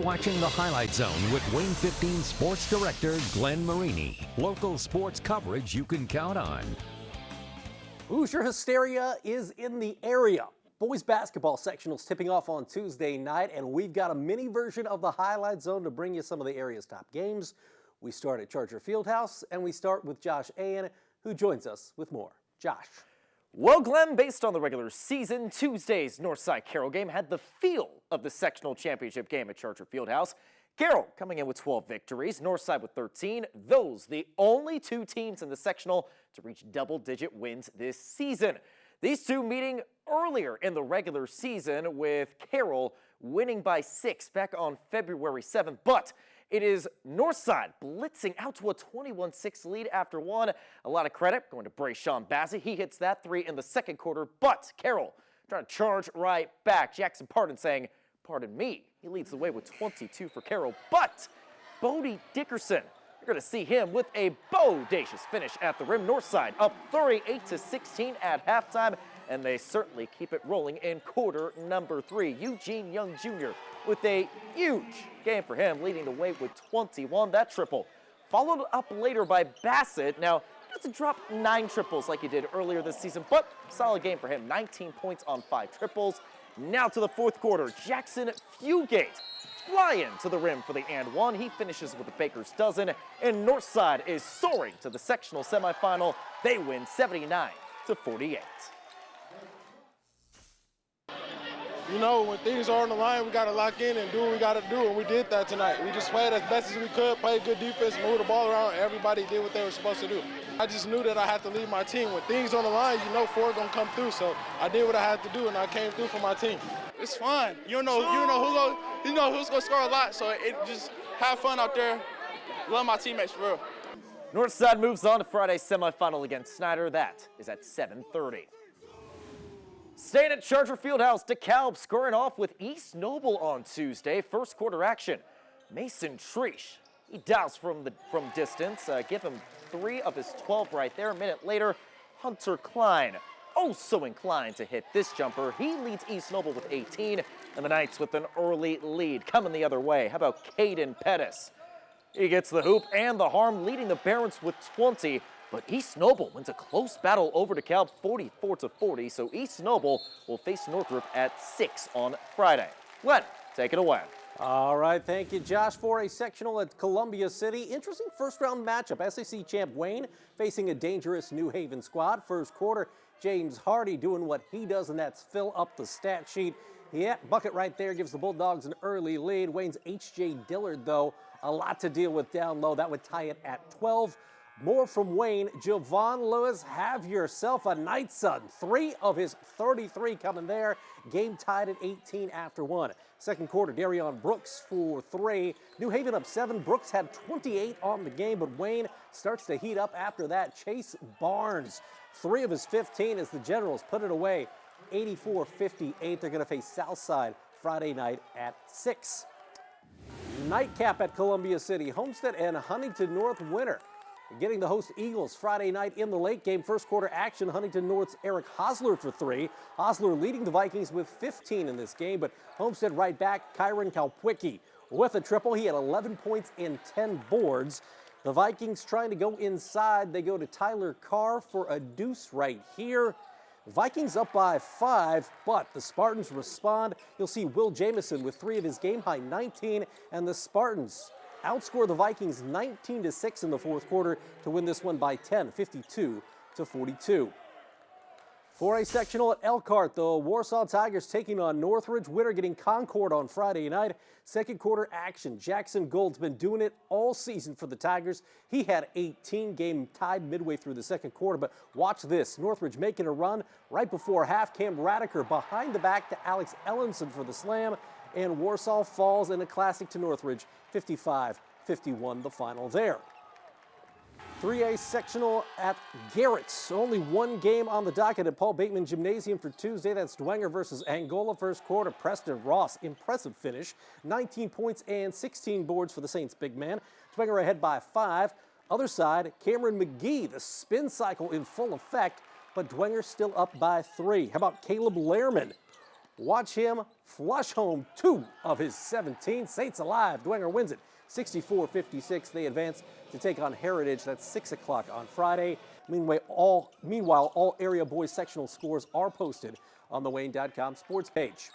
Watching the Highlight Zone with WANE-15 Sports Director Glenn Marini. Local sports coverage you can count on. Hoosier hysteria is in the area. Boys basketball sectionals tipping off on Tuesday night, and we've got a mini version of the Highlight Zone to bring you some of the area's top games. We start at Charger Fieldhouse, and we start with Josh Ayan, who joins us with more. Josh. Well, Glenn, based on the regular season, Tuesday's Northside Carroll game had the feel of the sectional championship game at Charger Fieldhouse. Carroll coming in with 12 victories, Northside with 13. Those the only two teams in the sectional to reach double-digit wins this season. These two meeting earlier in the regular season, with Carroll winning by 6 back on February 7th. But it is Northside blitzing out to a 21-6 lead after one. A lot of credit going to Brayshawn Bazzi. He hits that three in the second quarter, but Carroll trying to charge right back. Jackson Pardon saying, "Pardon me." He leads the way with 22 for Carroll, but Bodie Dickerson, you're going to see him with a bodacious finish at the rim. Northside up 38-16 at halftime, and they certainly keep it rolling in quarter number 3. Eugene Young Jr. with a huge game for him, leading the way with 21. That triple followed up later by Bassett. Now, he doesn't drop 9 triples like he did earlier this season, but solid game for him. 19 points on 5 triples. Now to the fourth quarter, Jackson Fugate flying to the rim for the and one. He finishes with a baker's dozen, and Northside is soaring to the sectional semifinal. They win 79-48. You know, when things are on the line, we got to lock in and do what we got to do, and we did that tonight. We just played as best as we could, played good defense, moved the ball around. Everybody did what they were supposed to do. I just knew that I had to lead my team. When things on the line, you know 4 going to come through, so I did what I had to do, and I came through for my team. It's fun. You know who's going to score a lot, so it just have fun out there. Love my teammates, for real. Northside moves on to Friday's semifinal against Snyder. That is at 7:30. Staying at Charger Fieldhouse, DeKalb scoring off with East Noble on Tuesday. First quarter action. Mason Treesh, he dials from distance. Give him 3 of his 12 right there. A minute later, Hunter Klein, oh so inclined to hit this jumper. He leads East Noble with 18, and the Knights with an early lead. Coming the other way, how about Caden Pettis? He gets the hoop and the harm, leading the Barons with 20. But East Noble wins a close battle over DeKalb 44-40, so East Noble will face Northrop at 6 on Friday. Glenn, take it away. All right, thank you, Josh. For a sectional at Columbia City, interesting first-round matchup. SAC champ Wayne facing a dangerous New Haven squad. First quarter, James Hardy doing what he does, and that's fill up the stat sheet. Yeah, bucket right there gives the Bulldogs an early lead. Wayne's H.J. Dillard, though, a lot to deal with down low. That would tie it at 12. More from Wayne. Javon Lewis, have yourself a night, son. 3 of his 33 coming there. Game tied at 18 after 1. Second quarter, Darion Brooks for 3. New Haven up 7. Brooks had 28 on the game, but Wayne starts to heat up after that. Chase Barnes, 3 of his 15 as the Generals put it away. 84-58. They're going to face Southside Friday night at 6. Nightcap at Columbia City. Homestead and Huntington North winner. Getting the host Eagles Friday night in the late game. First quarter action, Huntington North's Eric Hosler for 3. Hosler leading the Vikings with 15 in this game, but Homestead right back, Kyron Kalpwicki with a triple. He had 11 points and 10 boards. The Vikings trying to go inside. They go to Tyler Carr for a deuce right here. Vikings up by 5, but the Spartans respond. You'll see Will Jamison with 3 of his game-high 19, and the Spartans outscore the Vikings 19-6 in the fourth quarter to win this one by 10, 52-42. For a sectional at Elkhart, the Warsaw Tigers taking on Northridge. Winner getting Concord on Friday night. Second quarter action. Jackson Gold's been doing it all season for the Tigers. He had 18, game tied midway through the second quarter, but watch this. Northridge making a run right before half. Cam Radiker behind the back to Alex Ellenson for the slam, and Warsaw falls in a classic to Northridge, 55-51 the final there. 3A sectional at Garrett's. Only one game on the docket at Paul Bateman Gymnasium for Tuesday. That's Dwenger versus Angola. First quarter, Preston Ross, impressive finish. 19 points and 16 boards for the Saints big man. Dwenger ahead by 5. Other side, Cameron McGee, the spin cycle in full effect, but Dwenger still up by 3. How about Caleb Lehrman? Watch him flush home 2 of his 17. Saints alive. Dwenger wins it 64-56. They advance to take on Heritage. That's 6 o'clock on Friday. Meanwhile, all area boys sectional scores are posted on the WANE.com sports page.